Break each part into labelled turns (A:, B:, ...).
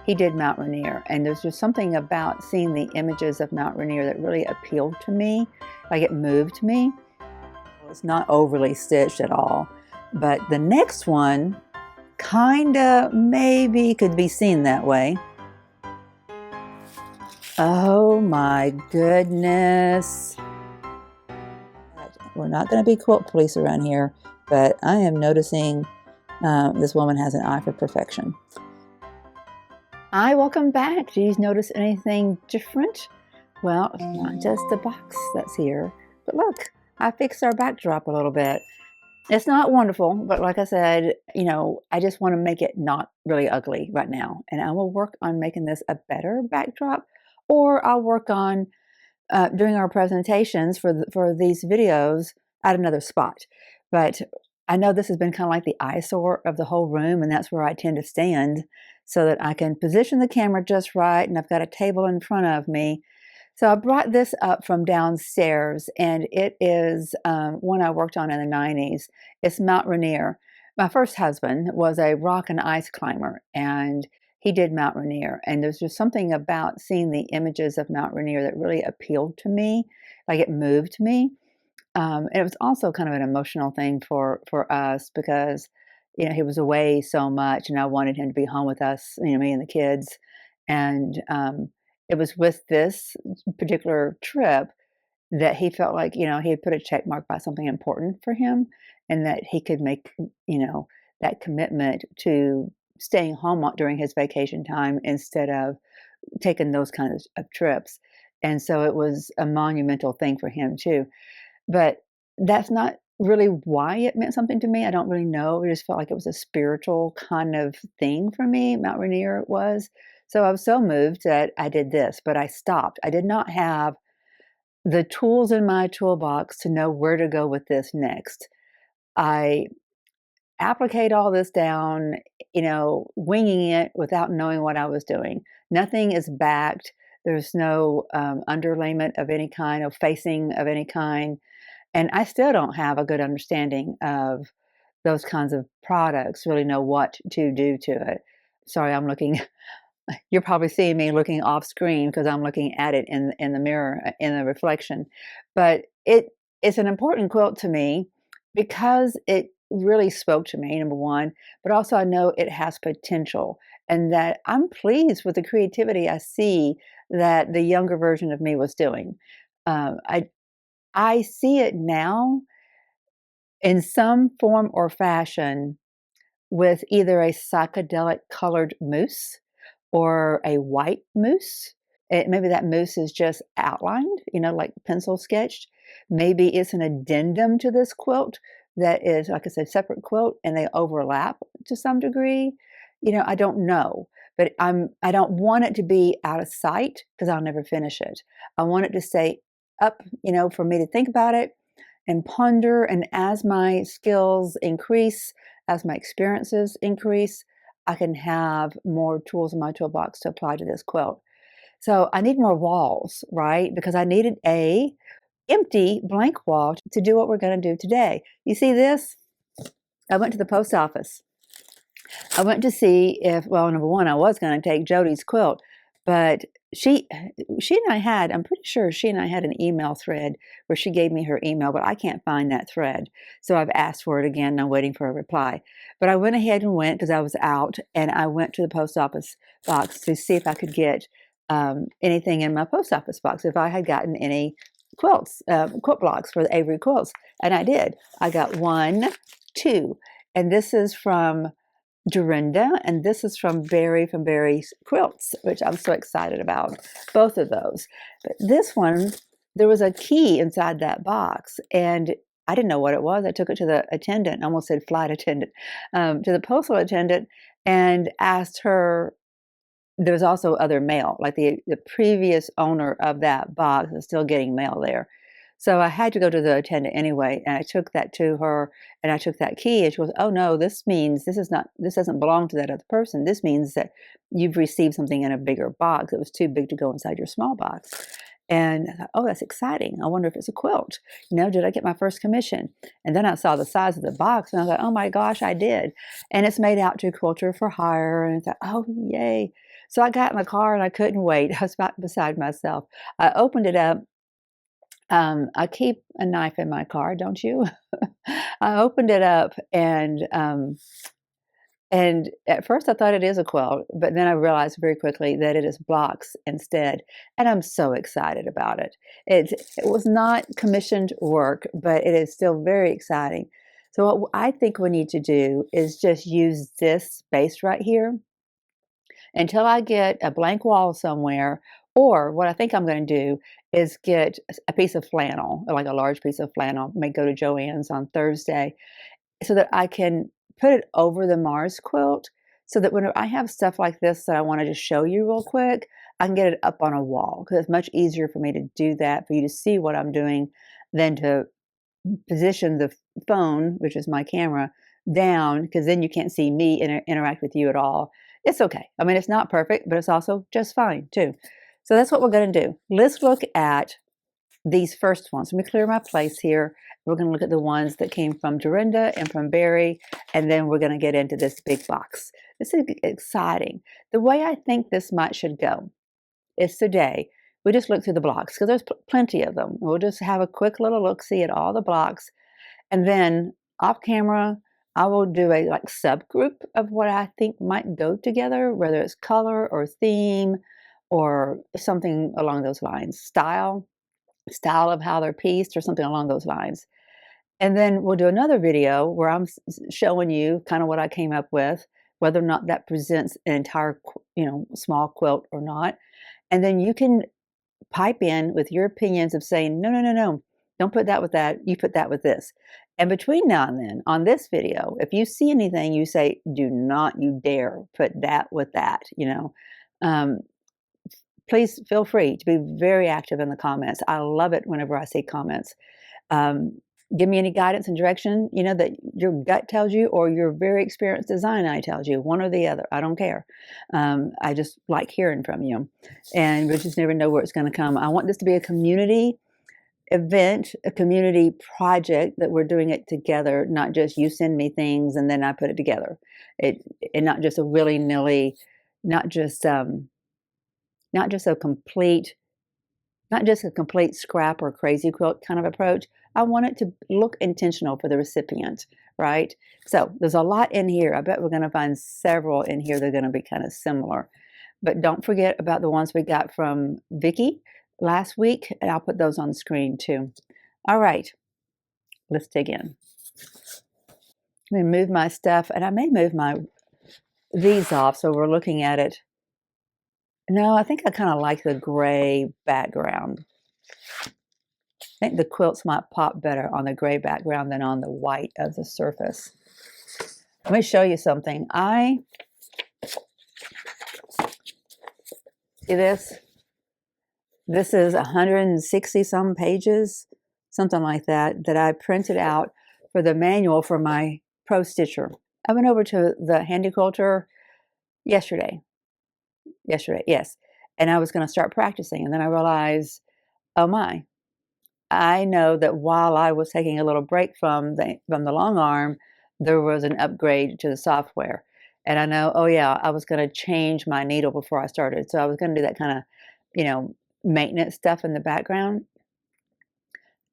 A: he did Mount Rainier, and there's just something about seeing the images of Mount Rainier that really appealed to me, like it moved me. It's not overly stitched at all, but the next one kinda maybe could be seen that way. Oh my goodness. We're not going to be quilt police around here, but I am noticing this woman has an eye for perfection. Hi, welcome back. Do you notice anything different? Well, it's not just the box that's here, but look, I fixed our backdrop a little bit. It's not wonderful, but like I said, you know, I just want to make it not really ugly right now. And I will work on making this a better backdrop, or I'll work on doing our presentations for these videos at another spot. But I know this has been kind of like the eyesore of the whole room, and that's where I tend to stand so that I can position the camera just right, and I've got a table in front of me. So I brought this up from downstairs, and it is one I worked on in the 90s. It's Mount Rainier. My first husband was a rock and ice climber, and he did Mount Rainier. And there's just something about seeing the images of Mount Rainier that really appealed to me, like it moved me. And it was also kind of an emotional thing for us because, you know, he was away so much, and I wanted him to be home with us, you know, me and the kids. And it was with this particular trip that he felt like, you know, he had put a check mark by something important for him, and that he could make, you know, that commitment to staying home during his vacation time instead of taking those kinds of trips. And so it was a monumental thing for him too. But that's not really why it meant something to me. I don't really know. It just felt like it was a spiritual kind of thing for me. Mount Rainier was. So I was so moved that I did this, but I stopped. I did not have the tools in my toolbox to know where to go with this next. I applicate all this down, you know, winging it without knowing what I was doing. Nothing is backed. There's no underlayment of any kind, of facing of any kind. And I still don't have a good understanding of those kinds of products, really know what to do to it. Sorry, I'm looking, you're probably seeing me looking off screen because I'm looking at it in the mirror, in the reflection. But it's an important quilt to me because it really spoke to me, number one, but also I know it has potential, and that I'm pleased with the creativity I see that the younger version of me was doing. I see it now in some form or fashion with either a psychedelic colored mousse or a white mousse. Maybe that mousse is just outlined, you know, like pencil sketched. Maybe it's an addendum to this quilt that is, like I said, separate quilt, and they overlap to some degree. You know, I don't know, but I don't want it to be out of sight because I'll never finish it. I want it to stay up, you know, for me to think about it and ponder. And as my skills increase, as my experiences increase, I can have more tools in my toolbox to apply to this quilt. So I need more walls, right? Because I needed a empty blank wall to do what we're going to do today. You see this? I went to the post office. I went to see if, well, number one, I was going to take Jody's quilt, but she and I had, I'm pretty sure she and I had an email thread where she gave me her email, but I can't find that thread. So I've asked for it again, and I'm waiting for a reply. But I went ahead and went because I was out, and I went to the post office box to see if I could get anything in my post office box, if I had gotten any quilts, quilt blocks for the Avery quilts. And I did. I got 1, 2, and this is from Dorinda, and this is from Barry's Quilts, which I'm so excited about, both of those. But this one, there was a key inside that box, and I didn't know what it was. I took it to the attendant, I almost said flight attendant, to the postal attendant, and asked her. There was also other mail, like the previous owner of that box is still getting mail there. So I had to go to the attendant anyway, and I took that to her, and I took that key, and she goes, "Oh no, this means this doesn't belong to that other person. This means that you've received something in a bigger box. It was too big to go inside your small box." And I thought, "Oh, that's exciting. I wonder if it's a quilt. You know, did I get my first commission?" And then I saw the size of the box, and I was like, "Oh my gosh, I did." And it's made out to Quilter for Hire, and I thought, "Oh, yay." So I got in the car and I couldn't wait. I was about beside myself. I opened it up. I keep a knife in my car, don't you? I opened it up and at first I thought it is a quilt, but then I realized very quickly that it is blocks instead. And I'm so excited about it. It was not commissioned work, but it is still very exciting. So what I think we need to do is just use this space right here until I get a blank wall somewhere. Or what I think I'm going to do is get a piece of flannel, like a large piece of flannel, may go to Joann's on Thursday, so that I can put it over the Mars quilt, so that when I have stuff like this that I want to just show you real quick, I can get it up on a wall, because it's much easier for me to do that, for you to see what I'm doing, than to position the phone, which is my camera, down, because then you can't see me interact with you at all. It's okay. I mean, it's not perfect, but it's also just fine too. So that's what we're going to do. Let's look at these first ones. Let me clear my place here. We're going to look at the ones that came from Dorinda and from Barry, and then we're going to get into this big box. This is exciting. The way I think this should go is today we just look through the blocks, because there's plenty of them. We'll just have a quick little look-see at all the blocks, and then off camera, I will do a subgroup of what I think might go together, whether it's color or theme or something along those lines, style of how they're pieced or something along those lines. And then we'll do another video where I'm showing you kind of what I came up with, whether or not that presents an entire, small quilt or not. And then you can pipe in with your opinions of saying, no, no, no, no, don't put that with that. You put that with this. And between now and then, on this video, if you see anything, you say, do not you dare put that with that, please feel free to be very active in the comments. I love it whenever I see comments. Give me any guidance and direction, that your gut tells you, or your very experienced design eye tells you, one or the other. I don't care. I just like hearing from you. And we just never know where it's going to come. I want this to be a community event, a community project, that we're doing it together, not just you send me things and then I put it together. And not just a willy-nilly, not just a complete scrap or crazy quilt kind of approach. I want it to look intentional for the recipient, right? So there's a lot in here. I bet we're going to find several in here that are going to be kind of similar. But don't forget about the ones we got from Vicki last week, and I'll put those on the screen too. All right, let's dig in. Let me move my stuff, and I may move these off so we're looking at it. No, I think I kind of like the gray background. I think the quilts might pop better on the gray background than on the white of the surface. Let me show you something. See this? This is 160 some pages, something like that, that I printed out for the manual for my Pro Stitcher. I went over to the Handy Quilter yesterday, yes. And I was going to start practicing. And then I realized, oh my, I know that while I was taking a little break from the long arm, there was an upgrade to the software. And I know, oh yeah, I was going to change my needle before I started. So I was going to do that kind of, maintenance stuff in the background.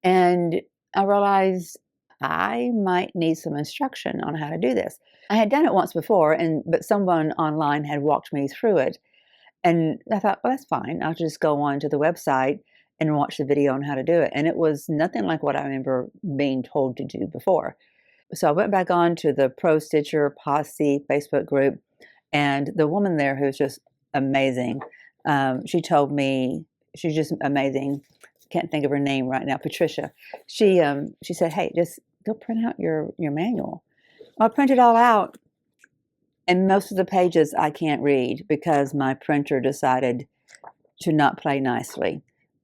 A: And I realized I might need some instruction on how to do this. I had done it once before, but someone online had walked me through it. And I thought, well, that's fine. I'll just go on to the website and watch the video on how to do it. And it was nothing like what I remember being told to do before. So I went back on to the Pro Stitcher Posse Facebook group, and the woman there, who's just amazing, she told me, she's just amazing. Can't think of her name right now, Patricia. She said, hey, just go print out your manual. Well, I printed it all out, and most of the pages I can't read because my printer decided to not play nicely.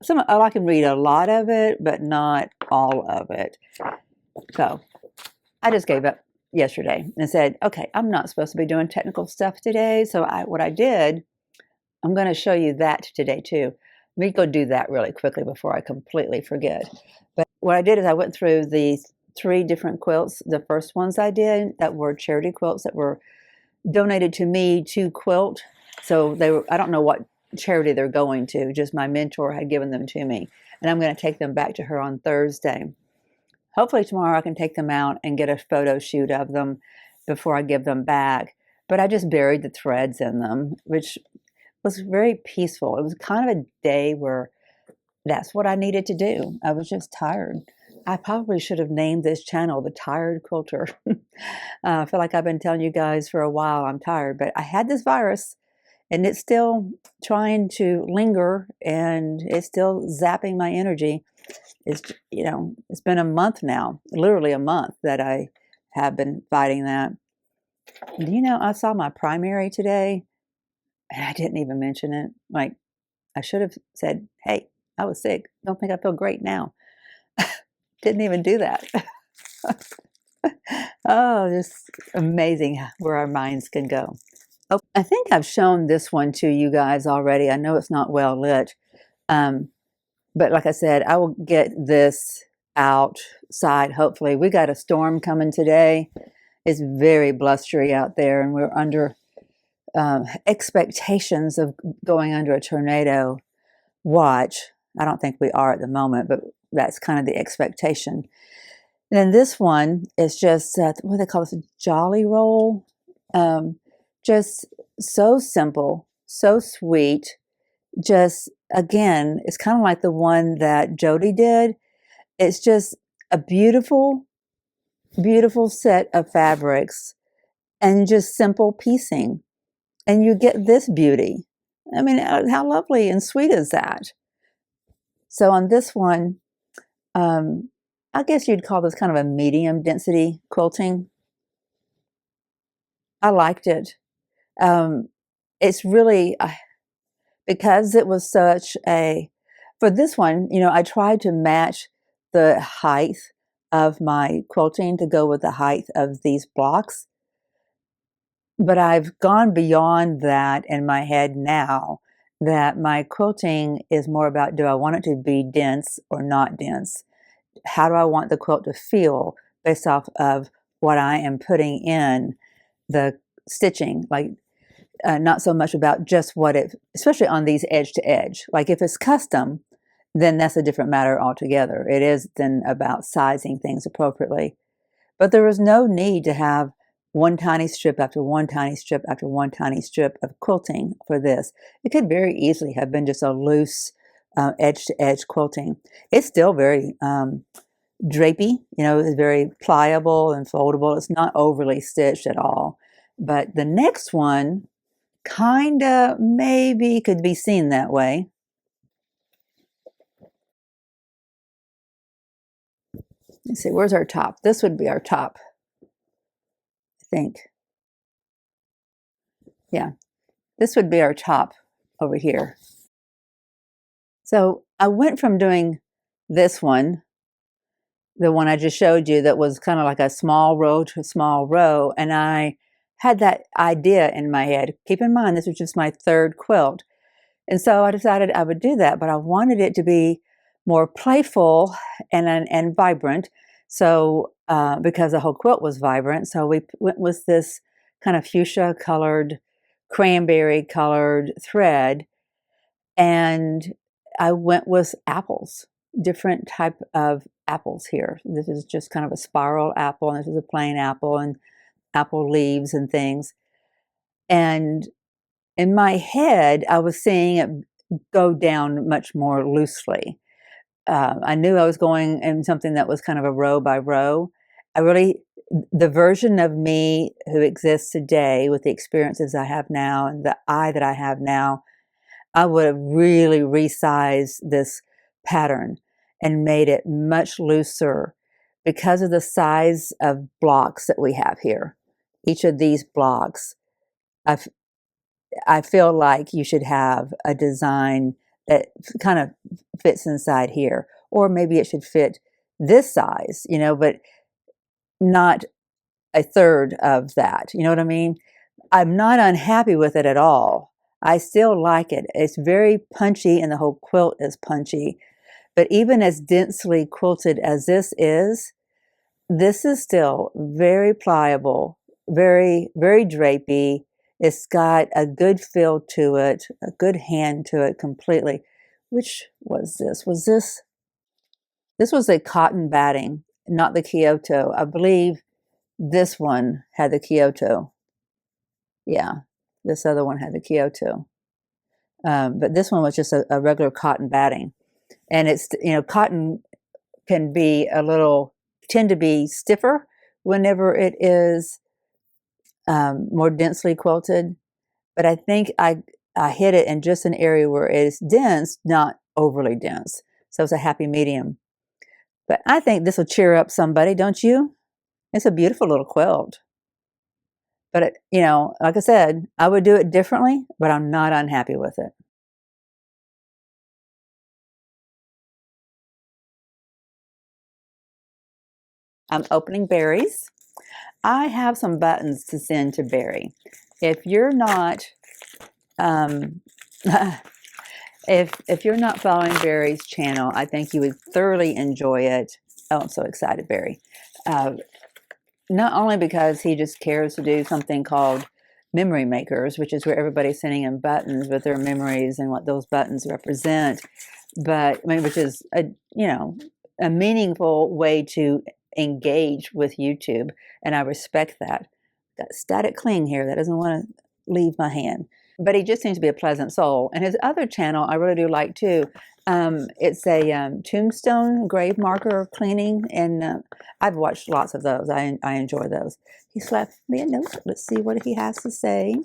A: I can read a lot of it, but not all of it. So I just gave up yesterday and said, okay, I'm not supposed to be doing technical stuff today. So what I did, I'm going to show you that today too. Let me go do that really quickly before I completely forget. But what I did is I went through the 3 different quilts. The first ones I did that were charity quilts that were donated to me to quilt. So I don't know what charity they're going to, just my mentor had given them to me. And I'm going to take them back to her on Thursday. Hopefully tomorrow I can take them out and get a photo shoot of them before I give them back. But I just buried the threads in them, which was very peaceful. It was kind of a day where that's what I needed to do. I was just tired. I probably should have named this channel The Tired Quilter. I feel like I've been telling you guys for a while I'm tired, but I had this virus and it's still trying to linger and it's still zapping my energy. It's, it's been a month now, literally a month that I have been fighting that. I saw my primary today and I didn't even mention it. Like, I should have said, hey, I was sick. Don't think I feel great now. Didn't even do that. Oh, just amazing where our minds can go. Oh, I think I've shown this one to you guys already. I know it's not well lit. But like I said, I will get this outside, hopefully. We got a storm coming today. It's very blustery out there, and we're under expectations of going under a tornado watch. I don't think we are at the moment, but that's kind of the expectation. And then this one is just, what do they call this, a jolly roll? Just so simple, so sweet. Just, again, it's kind of like the one that Jody did. It's just a beautiful, beautiful set of fabrics and just simple piecing. And you get this beauty. I mean, how lovely and sweet is that? So on this one, I guess you'd call this kind of a medium density quilting. I liked it. It's really, because it was such for this one, I tried to match the height of my quilting to go with the height of these blocks. But I've gone beyond that in my head now, that my quilting is more about, do I want it to be dense or not dense? How do I want the quilt to feel based off of what I am putting in the stitching? Like, not so much about just what especially on these edge to edge. Like if it's custom, then that's a different matter altogether. It is then about sizing things appropriately. But there was no need to have one tiny strip after one tiny strip after one tiny strip of quilting for this. It could very easily have been just a loose edge-to-edge quilting. It's still very drapey, it's very pliable and foldable. It's not overly stitched at all. But the next one kind of maybe could be seen that way. Let's see, where's our top? This would be our top, I think. Yeah, this would be our top over here. So I went from doing this one, the one I just showed you that was kind of like a small row to a small row, and I had that idea in my head. Keep in mind, this was just my third quilt. And so I decided I would do that, but I wanted it to be more playful and vibrant. So because the whole quilt was vibrant, so we went with this kind of fuchsia colored, cranberry colored thread, and I went with apples, different type of apples here. This is just kind of a spiral apple, and this is a plain apple, and apple leaves and things. And in my head, I was seeing it go down much more loosely. I knew I was going in something that was kind of a row by row. The version of me who exists today with the experiences I have now and the eye that I have now, I would have really resized this pattern and made it much looser because of the size of blocks that we have here. Each of these blocks, I feel like you should have a design that kind of fits inside here, or maybe it should fit this size, but not a third of that. You know what I mean? I'm not unhappy with it at all. I still like it. It's very punchy and the whole quilt is punchy. But even as densely quilted as this is still very pliable, very, very drapey. It's got a good feel to it, a good hand to it completely. Which was this? This was a cotton batting, not the Kyoto. I believe this one had the Kyoto. Yeah, this other one had the Kyoto. But this one was just a regular cotton batting. And it's, cotton can be tend to be stiffer whenever it is more densely quilted. But I think I hit it in just an area where it is dense, not overly dense. So it's a happy medium. But I think this will cheer up somebody, don't you? It's a beautiful little quilt. But, like I said, I would do it differently, but I'm not unhappy with it. I'm opening Barry's. I have some buttons to send to Barry. If you're not, if you're not following Barry's channel, I think you would thoroughly enjoy it. Oh, I'm so excited, Barry. Not only because he just cares to do something called memory makers, which is where everybody's sending him buttons with their memories and what those buttons represent, but which is a meaningful way to engage with YouTube, and I respect that. Got static cling here that doesn't want to leave my hand, but he just seems to be a pleasant soul. And his other channel I really do like too. It's a tombstone grave marker cleaning, and I've watched lots of those. I enjoy those. He's left me a note. Let's see what he has to say.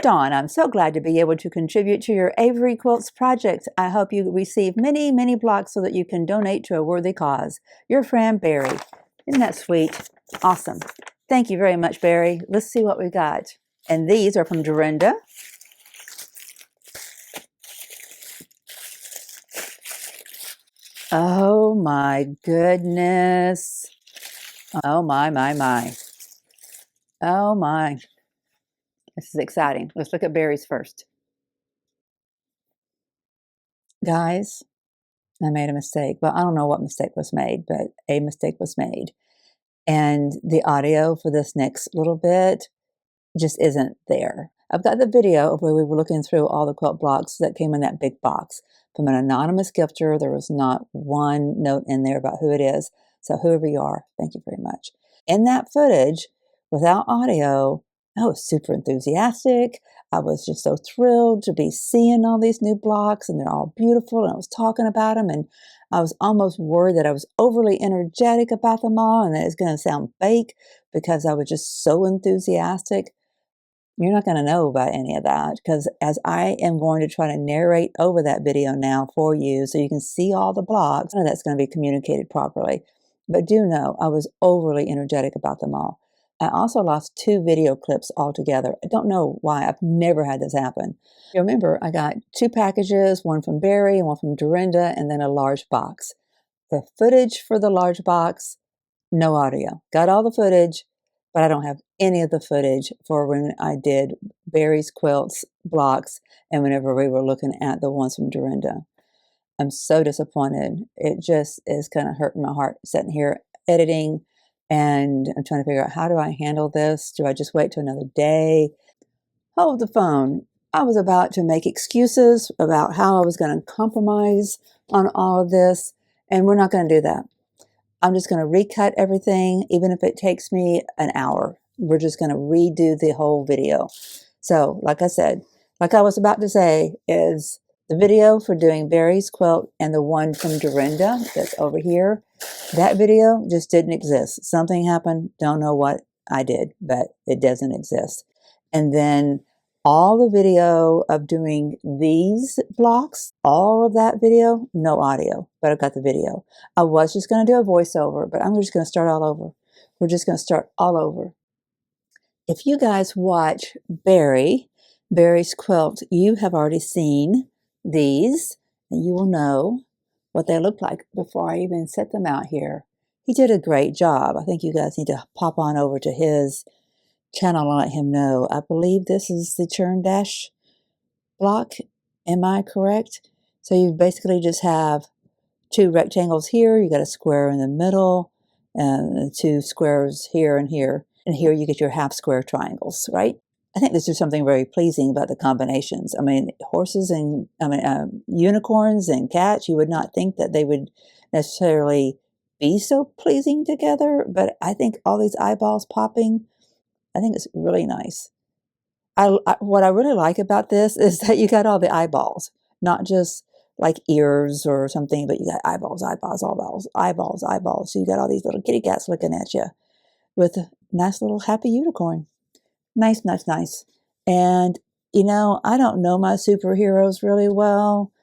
A: Dawn, I'm so glad to be able to contribute to your Avery Quilts project. I hope you receive many, many blocks so that you can donate to a worthy cause. Your friend, Barry. Isn't that sweet? Awesome. Thank you very much, Barry. Let's see what we got. And these are from Dorinda. Oh my goodness. Oh my. Oh my. This is exciting. Let's look at Barry's first. Guys, I made a mistake. Well, I don't know what mistake was made, but a mistake was made. And the audio for this next little bit just isn't there. I've got the video of where we were looking through all the quilt blocks that came in that big box from an anonymous gifter. There was not one note in there about who it is. So whoever you are, thank you very much. In that footage, without audio, I was super enthusiastic. I was just so thrilled to be seeing all these new blocks, and they're all beautiful, and I was talking about them, and I was almost worried that I was overly energetic about them all and that it's going to sound fake because I was just so enthusiastic. You're not going to know about any of that because as I am going to try to narrate over that video now for you so you can see all the blocks, none of that's going to be communicated properly. But do know I was overly energetic about them all. I also lost 2 video clips altogether. I don't know why. I've never had this happen. You remember, I got 2 packages, one from Barry and one from Dorinda, and then a large box. The footage for the large box, no audio. Got all the footage, but I don't have any of the footage for when I did Barry's quilts blocks and whenever we were looking at the ones from Dorinda. I'm so disappointed. It just is kind of hurting my heart sitting here editing, and I'm trying to figure out, how do I handle this? Do I just wait till another day? Hold the phone. I was about to make excuses about how I was going to compromise on all of this, and we're not going to do that. I'm just going to recut everything, even if it takes me an hour. We're just going to redo the whole video. So, like I said, like I was about to say, is the video for doing Barry's quilt and the one from Dorinda that's over here, that video just didn't exist. Something happened. Don't know what I did, but it doesn't exist. And then all the video of doing these blocks, all of that video, no audio, but I've got the video. I was just going to do a voiceover, but I'm just going to start all over. We're just going to start all over. If you guys watch Barry's quilt, you have already seen these, and you will know what they look like before I even set them out here. He did a great job. I think you guys need to pop on over to his channel and let him know. I believe this is the churn dash block. Am I correct? So you basically just have 2 rectangles here. You got a square in the middle, and 2 squares here and here. And here you get your half square triangles, right? I think there's just something very pleasing about the combinations. I mean, horses and unicorns and cats, you would not think that they would necessarily be so pleasing together, but I think all these eyeballs popping, I think it's really nice. What I really like about this is that you got all the eyeballs, not just like ears or something, but you got eyeballs, eyeballs, eyeballs, eyeballs, eyeballs. So you got all these little kitty cats looking at you with a nice little happy unicorn. Nice, nice, nice. And, I don't know my superheroes really well,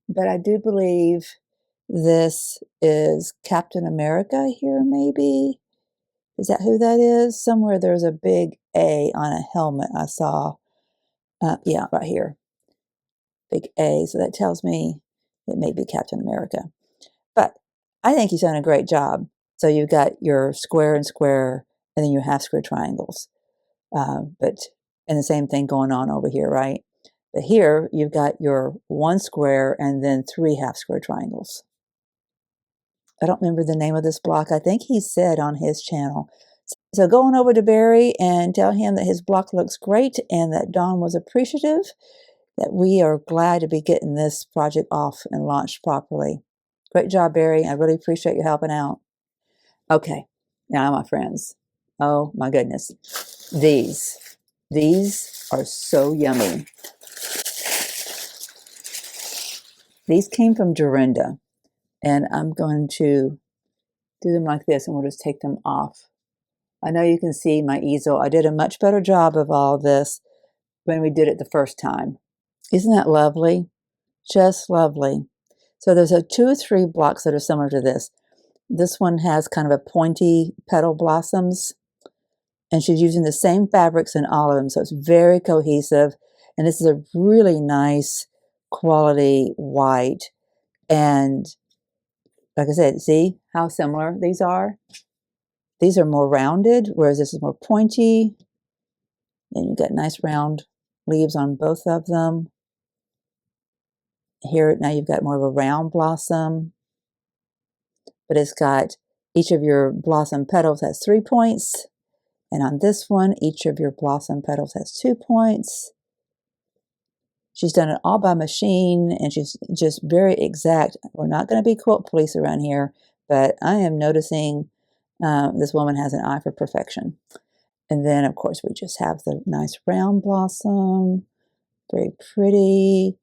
A: but I do believe this is Captain America here, maybe. Is that who that is? Somewhere there's a big A on a helmet I saw. Yeah, right here. Big A. So that tells me it may be Captain America. But I think he's done a great job. So you've got your square and square, and then your half square triangles. And the same thing going on over here, right? But here you've got your one square and then 3 half square triangles. I don't remember the name of this block. I think he said on his channel. So go on over to Barry and tell him that his block looks great and that Dawn was appreciative, that we are glad to be getting this project off and launched properly. Great job, Barry. I really appreciate you helping out. Okay, now my friends. Oh my goodness. These are so yummy. These came from Dorinda, and I'm going to do them like this, and we'll just take them off. I know you can see my easel. I did a much better job of all this when we did it the first time. Isn't that lovely? Just lovely. So there's 2 or 3 blocks that are similar to this. This one has kind of a pointy petal blossoms, and she's using the same fabrics in all of them, so it's very cohesive. And this is a really nice quality white. And like I said, see how similar these are? These are more rounded, whereas this is more pointy. And you've got nice round leaves on both of them. Here, now you've got more of a round blossom, but it's got each of your blossom petals has 3 points. And on this one, each of your blossom petals has 2 points. She's done it all by machine, and she's just very exact. We're not going to be quilt police around here, but I am noticing this woman has an eye for perfection. And then, of course, we just have the nice round blossom. Very pretty.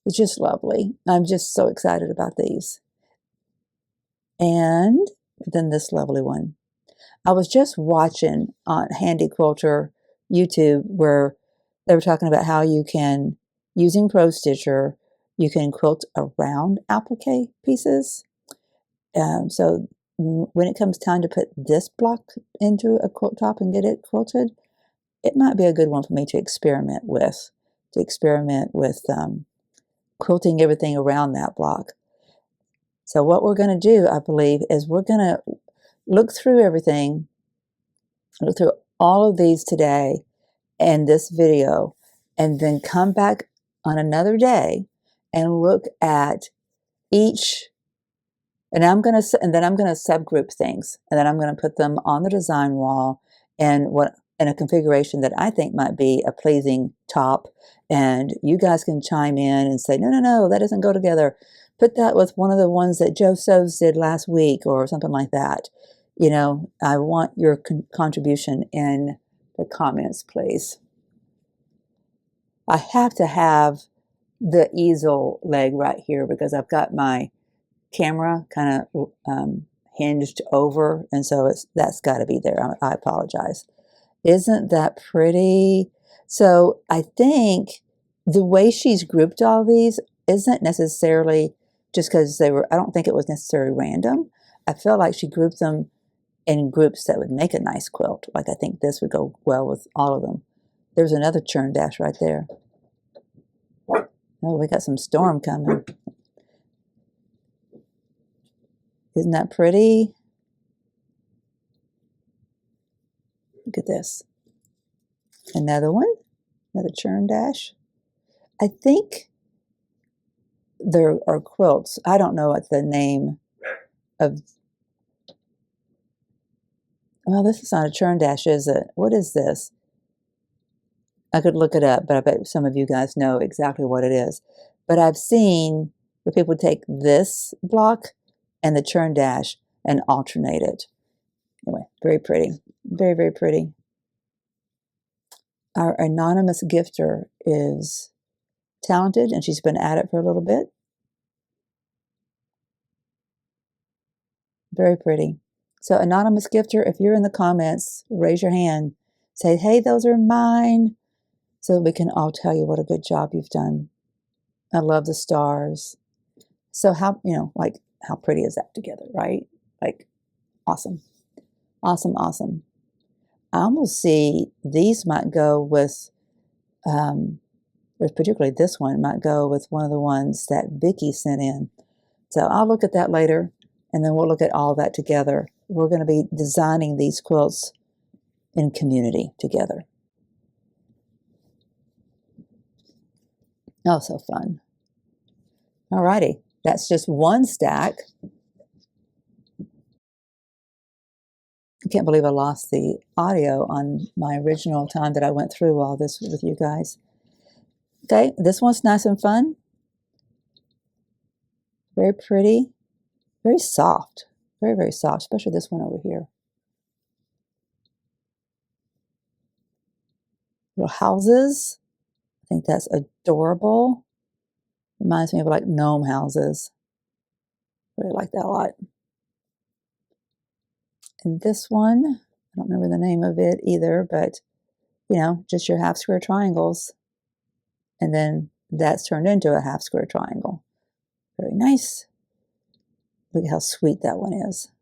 A: It's just lovely. I'm just so excited about these. And then this lovely one. I was just watching on Handy Quilter YouTube where they were talking about how you can, using Pro Stitcher, you can quilt around applique pieces. So when it comes time to put this block into a quilt top and get it quilted, it might be a good one for me to experiment with. Quilting everything around that block. So what we're going to do, I believe, is we're going to look through everything, look through all of these today and this video, and then come back on another day and look at each. And then I'm going to subgroup things, and then I'm going to put them on the design wall in a configuration that I think might be a pleasing top. And you guys can chime in and say, no, that doesn't go together. Put that with one of the ones that Joe Soves did last week or something like that. I want your contribution in the comments, please. I have to have the easel leg right here because I've got my camera kind of hinged over, and so that's got to be there. I apologize. Isn't that pretty? So I think the way she's grouped all these isn't necessarily just because I don't think it was necessarily random. I feel like she grouped them in groups that would make a nice quilt. Like I think this would go well with all of them. There's another churn dash right there. Oh, we got some storm coming. Isn't that pretty? Look at this. Another one, another churn dash. I think there are quilts. I don't know what the name of. Well, this is not a churn dash, is it? What is this? I could look it up, but I bet some of you guys know exactly what it is. But I've seen where people take this block and the churn dash and alternate it. Anyway, very pretty. Very, very pretty. Our anonymous gifter is talented, and she's been at it for a little bit. Very pretty. So anonymous gifter, if you're in the comments, raise your hand. Say, hey, those are mine. So we can all tell you what a good job you've done. I love the stars. So how, like, how pretty is that together, right? Like, awesome. Awesome, awesome. I almost see these might go with particularly this one might go with one of the ones that Vicki sent in. So I'll look at that later, and then we'll look at all that together. We're going to be designing these quilts in community together. Oh, so fun. Alrighty, that's just one stack. I can't believe I lost the audio on my original time that I went through all this with you guys. Okay, this one's nice and fun. Very pretty. Very soft. Very, very soft, especially this one over here. Little houses. I think that's adorable. Reminds me of like gnome houses. Really like that a lot. And this one, I don't remember the name of it either, but just your half square triangles. And then that's turned into a half square triangle. Very nice. Look at how sweet that one is.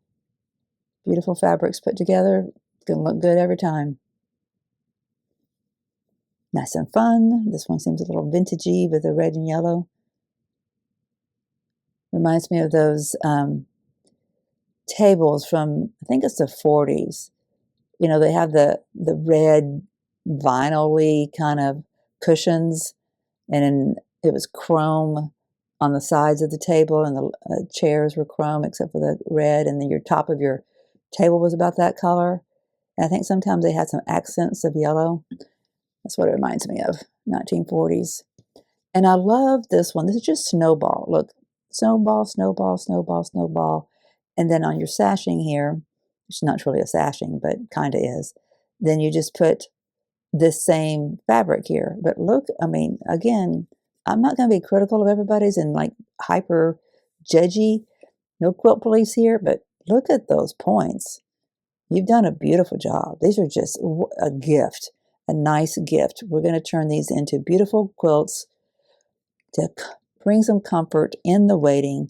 A: Beautiful fabrics put together. It's going to look good every time. Nice and fun. This one seems a little vintagey with the red and yellow. Reminds me of those tables from, I think it's the 40s. They have the red vinyl-y kind of cushions, and it was chrome on the sides of the table, and the chairs were chrome except for the red, and then your top of your table was about that color. And I think sometimes they had some accents of yellow. That's what it reminds me of, 1940s. And I love this one. This is just snowball. Look, snowball, snowball, snowball, snowball. And then on your sashing here, which is not really a sashing, but kind of is, then you just put this same fabric here. But look, I mean, again, I'm not going to be critical of everybody's and like hyper judgy. No quilt police here, but look at those points. You've done a beautiful job. These are just a gift, a nice gift. We're going to turn these into beautiful quilts to bring some comfort in the waiting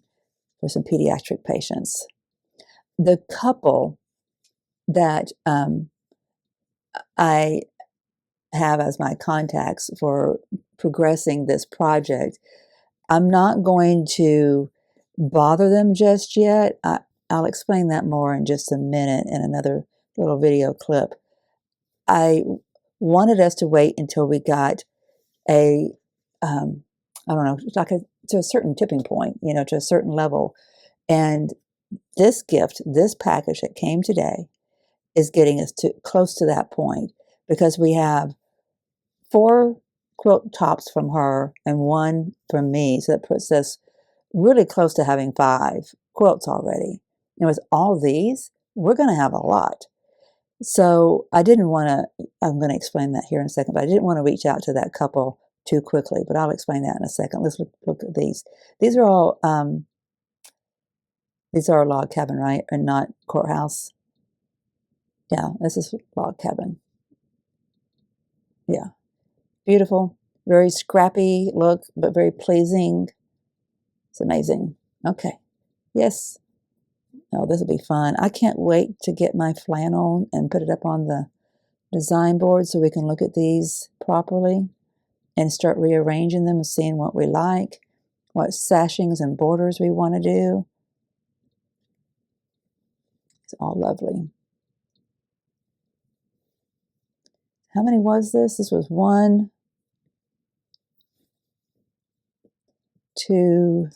A: for some pediatric patients. The couple that I have as my contacts for progressing this project, I'm not going to bother them just yet. I'll explain that more in just a minute in another little video clip. I wanted us to wait until we got I don't know, to a certain tipping point, to a certain level. And this gift, this package that came today, is getting us close to that point, because we have 4 quilt tops from her and 1 from me. So that puts us really close to having 5 quilts already. With all these, we're going to have a lot. So I didn't want to, I'm going to explain that here in a second, but I didn't want to reach out to that couple too quickly, but I'll explain that in a second. Let's look at these. These are all, these are a log cabin, right? And not courthouse. Yeah, this is log cabin. Yeah. Beautiful. Very scrappy look, but very pleasing. It's amazing. Okay. Yes. Oh, this will be fun. I can't wait to get my flannel and put it up on the design board so we can look at these properly and start rearranging them and seeing what we like, what sashings and borders we want to do. It's all lovely. How many was this? This was 1, 2,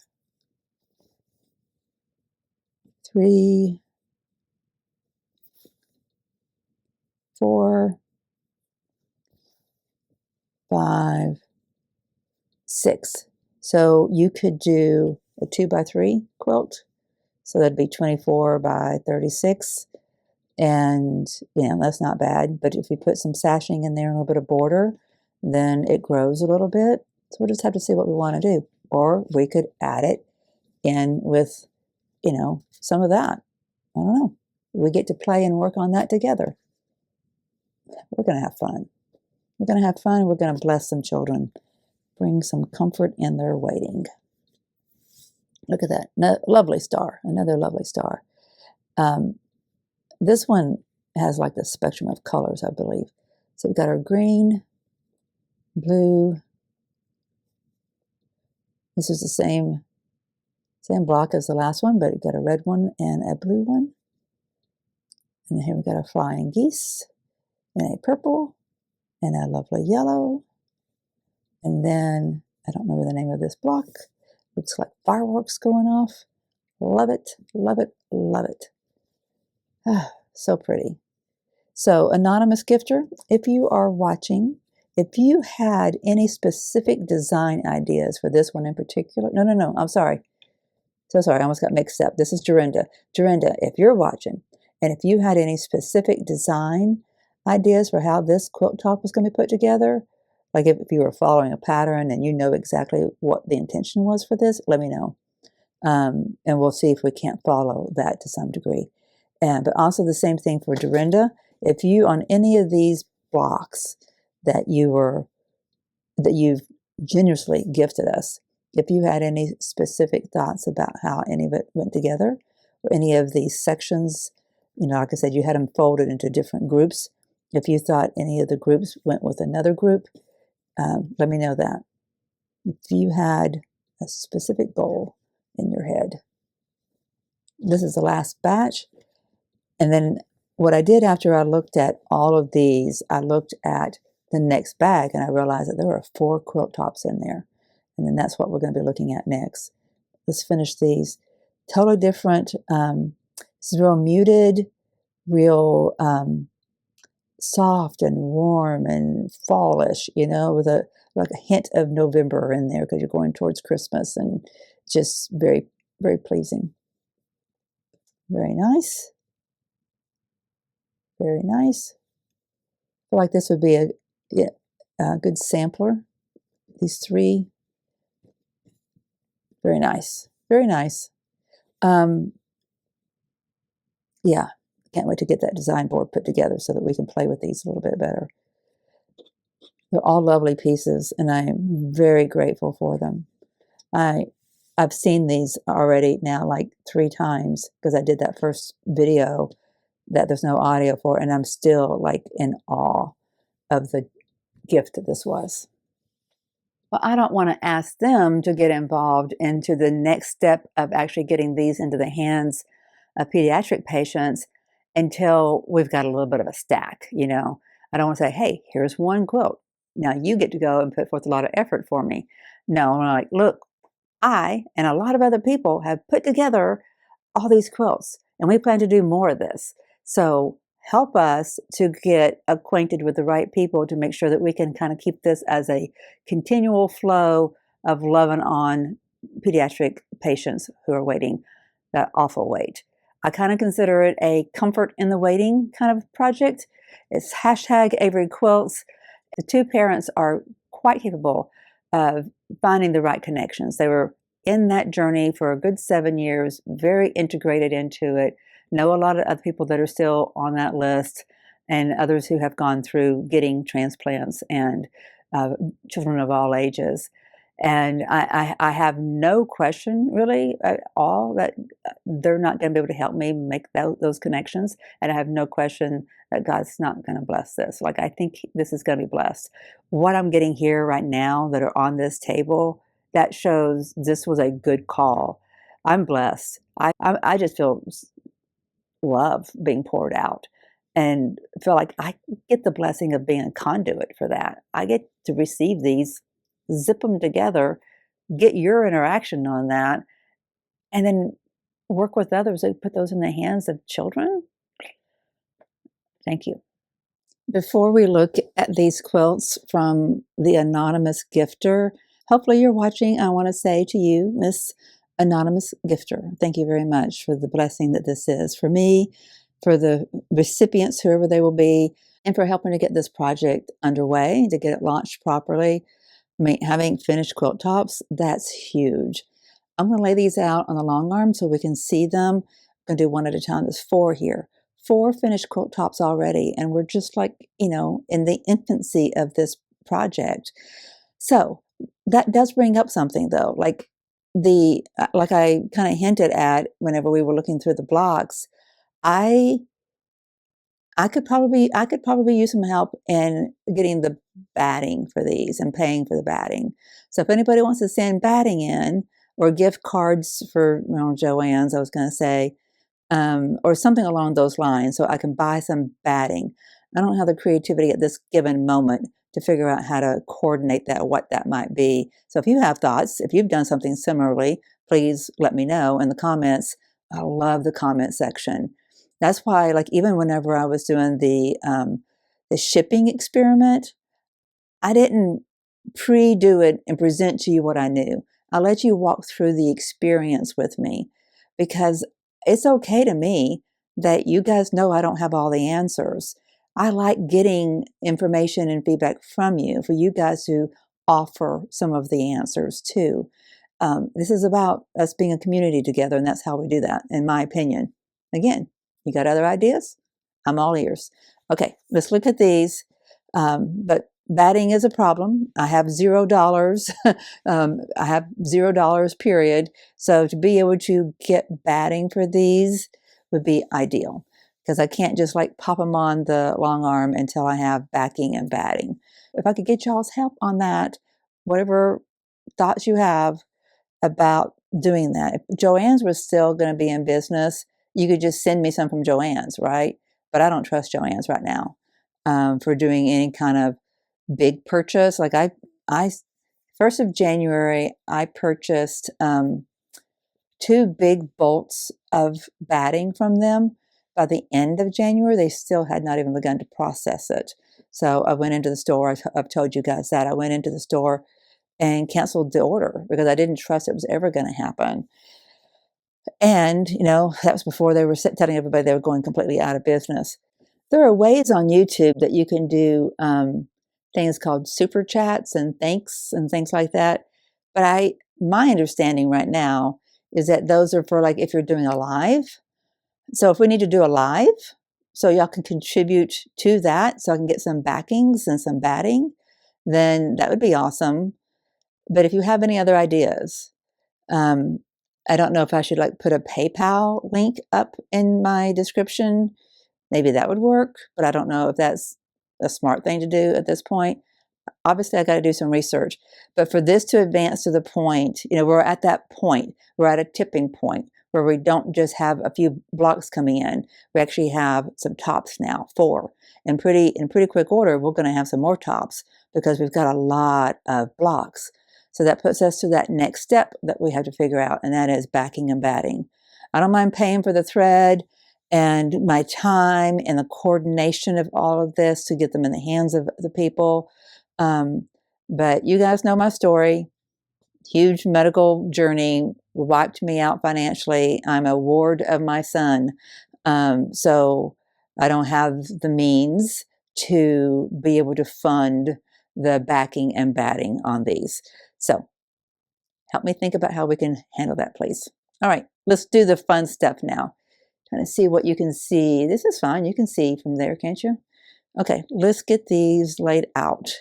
A: 3, 4, 5, 6. So you could do a 2x3 quilt. So that'd be 24 by 36. And, that's not bad. But if you put some sashing in there and a little bit of border, then it grows a little bit. So we'll just have to see what we want to do. Or we could add it in with, some of that. I don't know. We get to play and work on that together. We're going to have fun. We're going to have fun. We're going to bless some children. Bring some comfort in their waiting. Look at that. Lovely star. Another lovely star. This one has like the spectrum of colors, I believe. So we've got our green, blue. This is the same block as the last one, but we've got a red one and a blue one. And here we've got a flying geese and a purple and a lovely yellow. And then, I don't remember the name of this block. Looks like fireworks going off. Love it, love it, love it. Ah, so pretty. So, anonymous gifter, if you are watching, if you had any specific design ideas for this one in particular, no, I'm sorry. So sorry, I almost got mixed up. This is Dorinda. Dorinda, if you're watching, and if you had any specific design ideas for how this quilt top was going to be put together, like if you were following a pattern and you know exactly what the intention was for this, let me know. And we'll see if we can't follow that to some degree. But also the same thing for Dorinda. If you, on any of these blocks that you've generously gifted us, if you had any specific thoughts about how any of it went together, or any of these sections, like I said, you had them folded into different groups. If you thought any of the groups went with another group, let me know that. If you had a specific goal in your head. This is the last batch. And then what I did after I looked at all of these, I looked at the next bag and I realized that there were 4 quilt tops in there. And then that's what we're going to be looking at next. Let's finish these. Totally different. This is real muted, real soft and warm and fallish, with a hint of November in there because you're going towards Christmas, and just very, very pleasing. Very nice. Very nice. I feel like this would be a good sampler. These 3. Very nice. Very nice. Yeah, can't wait to get that design board put together so that we can play with these a little bit better. They're all lovely pieces, and I am very grateful for them. I've seen these already now like 3 times because I did that first video that there's no audio for, and I'm still like in awe of the gift that this was. Well, I don't want to ask them to get involved into the next step of actually getting these into the hands of pediatric patients until we've got a little bit of a stack, I don't want to say, hey, here's one quilt. Now you get to go and put forth a lot of effort for me. No, I'm like, look, I and a lot of other people have put together all these quilts, and we plan to do more of this. So help us to get acquainted with the right people to make sure that we can kind of keep this as a continual flow of loving on pediatric patients who are waiting that awful wait. I kind of consider it a comfort in the waiting kind of project. It's #Avery Quilts. The 2 parents are quite capable of finding the right connections. They were in that journey for a good 7 years, very integrated into it, know a lot of other people that are still on that list, and others who have gone through getting transplants, and children of all ages. And I have no question really at all that they're not going to be able to help me make those connections. And I have no question that God's not going to bless this. Like, I think this is going to be blessed. What I'm getting here right now that are on this table, that shows this was a good call. I'm blessed. I just feel love being poured out and feel like I get the blessing of being a conduit for that. I get to receive these, zip them together, get your interaction on that, and then work with others and put those in the hands of children. Thank you. Before we look at these quilts from the anonymous gifter, hopefully you're watching. I want to say to you, Miss Anonymous Gifter, thank you very much for the blessing that this is for me, for the recipients, whoever they will be, and for helping to get this project underway, to get it launched properly. I mean, having finished quilt tops, that's huge. I'm going to lay these out on the long arm so we can see them. I'm going to do one at a time. There's 4 here. 4 finished quilt tops already, and we're just like, in the infancy of this project. So that does bring up something though, like I kind of hinted at whenever we were looking through the blocks. I could probably use some help in getting the batting for these and paying for the batting. So if anybody wants to send batting in or gift cards for Joann's, I was going to say, or something along those lines, so I can buy some batting. I don't have the creativity at this given moment to figure out how to coordinate that, what that might be. So if you have thoughts, if you've done something similarly, please let me know in the comments. I love the comment section. That's why, like, even whenever I was doing the shipping experiment, I didn't pre-do it and present to you what I knew. I let you walk through the experience with me, because it's okay to me that you guys know I don't have all the answers. I like getting information and feedback from you, for you guys to offer some of the answers too. This is about us being a community together, and that's how we do that, in my opinion. Again, you got other ideas? I'm all ears. Okay, let's look at these. But batting is a problem. I have $0. I have $0, period. So to be able to get batting for these would be ideal, because I can't just like pop them on the long arm until I have backing and batting. If I could get y'all's help on that, whatever thoughts you have about doing that. If Joann's was still going to be in business, you could just send me some from Joann's, right? But I don't trust Joann's right now for doing any kind of big purchase. Like I 1st of January, I purchased 2 big bolts of batting from them. By the end of January, they still had not even begun to process it. So I went into the store. I've told you guys that. I went into the store and canceled the order because I didn't trust it was ever going to happen. And, that was before they were telling everybody they were going completely out of business. There are ways on YouTube that you can do things called super chats and thanks and things like that. But my understanding right now is that those are for, like, if you're doing a live. So if we need to do a live, so y'all can contribute to that, so I can get some backings and some batting, then that would be awesome. But if you have any other ideas, I don't know if I should put a PayPal link up in my description. Maybe that would work, but I don't know if that's a smart thing to do at this point. Obviously, I got to do some research. But for this to advance to the point, we're at that point. We're at a tipping point where we don't just have a few blocks coming in. We actually have some tops now, 4. In pretty quick order, we're going to have some more tops because we've got a lot of blocks. So that puts us to that next step that we have to figure out, and that is backing and batting. I don't mind paying for the thread and my time and the coordination of all of this to get them in the hands of the people. But you guys know my story. Huge medical journey wiped me out financially. I'm a ward of my son. So I don't have the means to be able to fund the backing and batting on these. So help me think about how we can handle that, please. All right, let's do the fun stuff now. Trying to see what you can see. This is fine. You can see from there, can't you? Okay, let's get these laid out.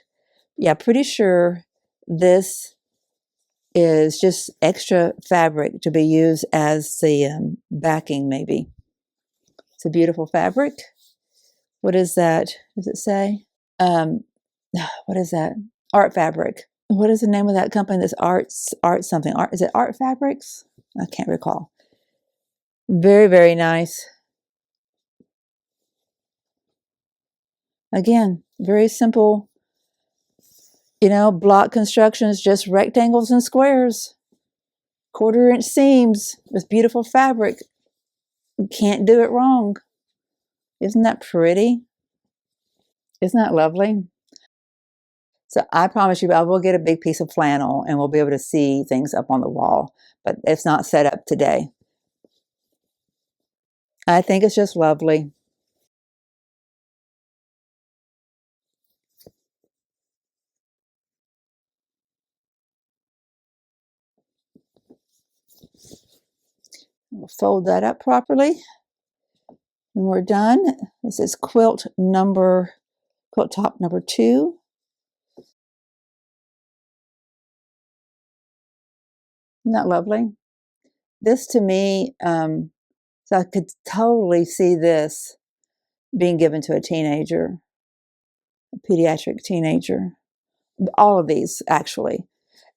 A: Yeah, pretty sure this is just extra fabric to be used as the backing, maybe. It's a beautiful fabric. What is that? Does it say? What is that? Art Fabric. What is the name of that company that's art something? Is it Art Fabrics? I can't recall. Very, very nice. Again, very simple. Block construction is just rectangles and squares. 1/4-inch seams with beautiful fabric. You can't do it wrong. Isn't that pretty? Isn't that lovely? So I promise you, I will get a big piece of flannel and we'll be able to see things up on the wall, but it's not set up today. I think it's just lovely. We'll fold that up properly. When we're done, this is quilt top number 2. Isn't that lovely? This to me, so I could totally see this being given to a teenager, a pediatric teenager. All of these, actually.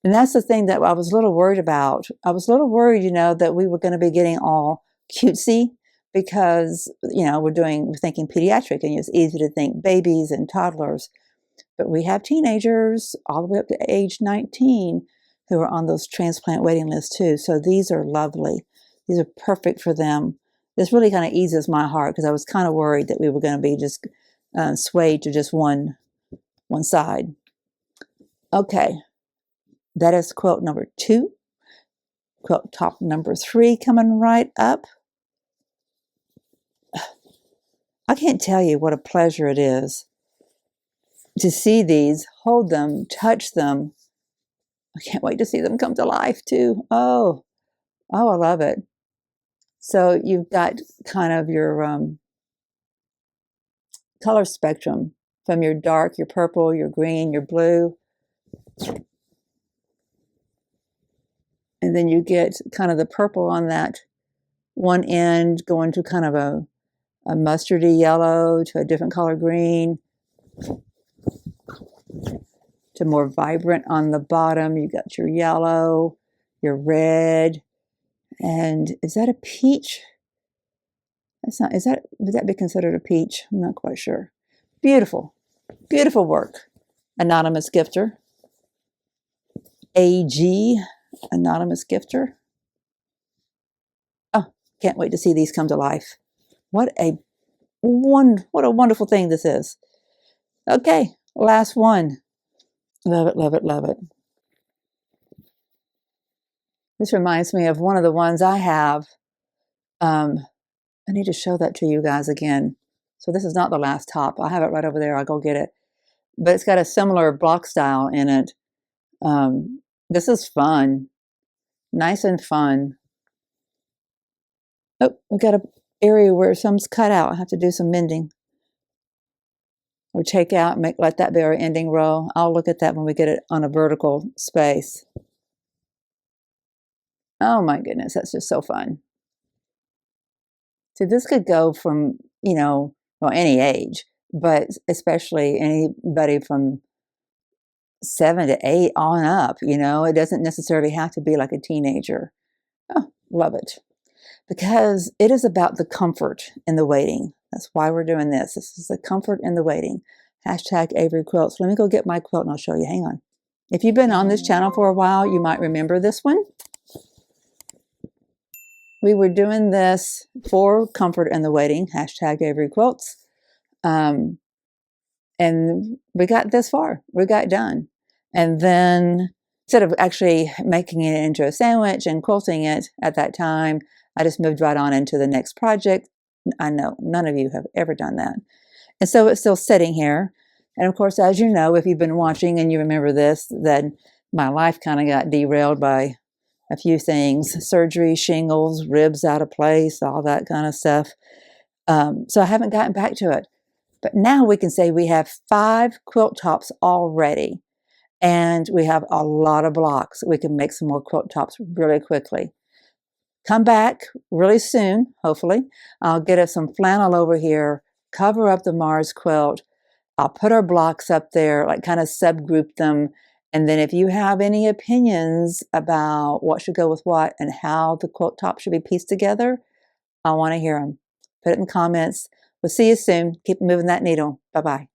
A: And that's the thing that I was a little worried about. I was a little worried, that we were going to be getting all cutesy because, we're thinking pediatric, and it's easy to think babies and toddlers. But we have teenagers all the way up to age 19 who are on those transplant waiting lists too. So these are lovely. These are perfect for them. This really kind of eases my heart because I was kind of worried that we were going to be just swayed to just one side. Okay, that is quilt number 2. Quilt top number 3 coming right up. I can't tell you what a pleasure it is to see these, hold them, touch them. I can't wait to see them come to life too. Oh, I love it. So you've got kind of your color spectrum from your dark, your purple, your green, your blue. And then you get kind of the purple on that one end going to kind of a mustardy yellow to a different color green to more vibrant on the bottom. You got your yellow, your red, and is that a peach? That's not, would that be considered a peach? I'm not quite sure. Beautiful, beautiful work. Anonymous gifter. AG, anonymous gifter. Oh, can't wait to see these come to life. What a wonderful thing this is. Okay, last one. Love it, love it, love it. This reminds me of one of the ones I have. I need to show that to you guys again. So this is not the last top. I have it right over there. I'll go get it. But it's got a similar block style in it. This is fun. Nice and fun. Oh, we've got an area where some's cut out. I have to do some mending. Or take out, let that be our ending row. I'll look at that when we get it on a vertical space. Oh my goodness, that's just so fun. So this could go from, well, any age, but especially anybody from 7 to 8 on up, it doesn't necessarily have to be like a teenager. Oh, love it. Because it is about the comfort in the waiting. That's why we're doing this. This is the comfort in the waiting. Hashtag Avery Quilts. Let me go get my quilt and I'll show you. Hang on. If you've been on this channel for a while, you might remember this one. We were doing this for comfort in the waiting. Hashtag Avery Quilts. And we got this far. We got done. And then instead of actually making it into a sandwich and quilting it at that time, I just moved right on into the next project. I know none of you have ever done that. And so it's still sitting here. And of course, as you know, if you've been watching and you remember this, then my life kind of got derailed by a few things: surgery, shingles, ribs out of place, all that kind of stuff. So I haven't gotten back to it. But now we can say we have 5 quilt tops already. And we have a lot of blocks. We can make some more quilt tops really quickly. Come back really soon, hopefully. I'll get us some flannel over here, cover up the Mars quilt. I'll put our blocks up there, like kind of subgroup them. And then if you have any opinions about what should go with what and how the quilt top should be pieced together, I want to hear them. Put it in the comments. We'll see you soon. Keep moving that needle. Bye-bye.